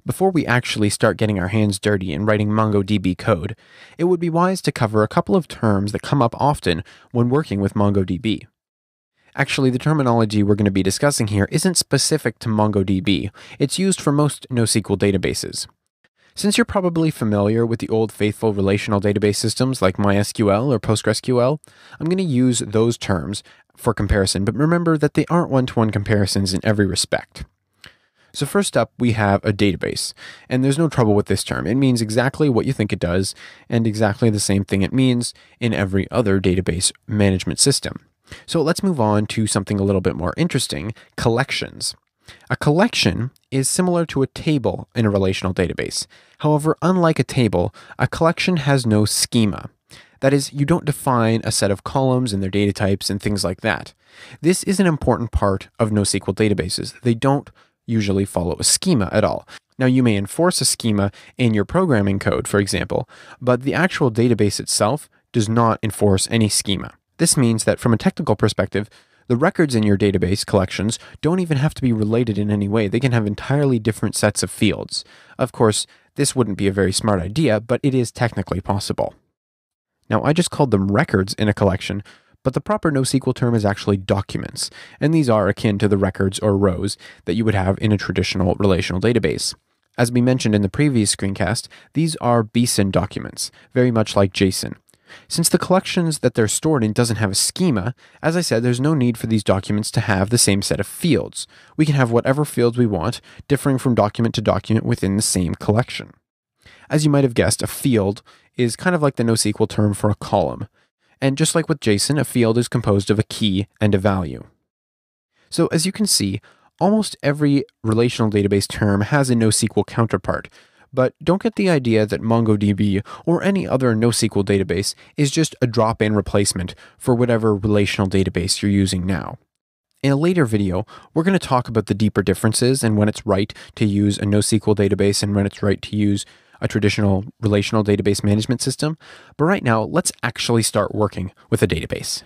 Before we actually start getting our hands dirty and writing MongoDB code, it would be wise to cover a couple of terms that come up often when working with MongoDB. Actually, the terminology we're going to be discussing here isn't specific to MongoDB. It's used for most NoSQL databases. Since you're probably familiar with the old faithful relational database systems like MySQL or PostgreSQL, I'm going to use those terms for comparison, but remember that they aren't one-to-one comparisons in every respect. So first up, we have a database, and there's no trouble with this term. It means exactly what you think it does, and exactly the same thing it means in every other database management system. So let's move on to something a little bit more interesting, collections. A collection is similar to a table in a relational database. However, unlike a table, a collection has no schema. That is, you don't define a set of columns and their data types and things like that. This is an important part of NoSQL databases. They don't usually follow a schema at all. Now, you may enforce a schema in your programming code, for example, but the actual database itself does not enforce any schema. This means that from a technical perspective, the records in your database collections don't even have to be related in any way. They can have entirely different sets of fields. Of course, this wouldn't be a very smart idea, but it is technically possible. Now, I just called them records in a collection, but the proper NoSQL term is actually documents, and these are akin to the records or rows that you would have in a traditional relational database. As we mentioned in the previous screencast, these are BSIN documents, very much like JSON. Since the collections that they're stored in doesn't have a schema, as I said, there's no need for these documents to have the same set of fields. We can have whatever fields we want, differing from document to document within the same collection. As you might have guessed, a field is kind of like the NoSQL term for a column. And just like with JSON, a field is composed of a key and a value. So as you can see, almost every relational database term has a NoSQL counterpart, but don't get the idea that MongoDB or any other NoSQL database is just a drop-in replacement for whatever relational database you're using now. In a later video, we're going to talk about the deeper differences and when it's right to use a NoSQL database and when it's right to use a traditional relational database management system. But right now, let's actually start working with a database.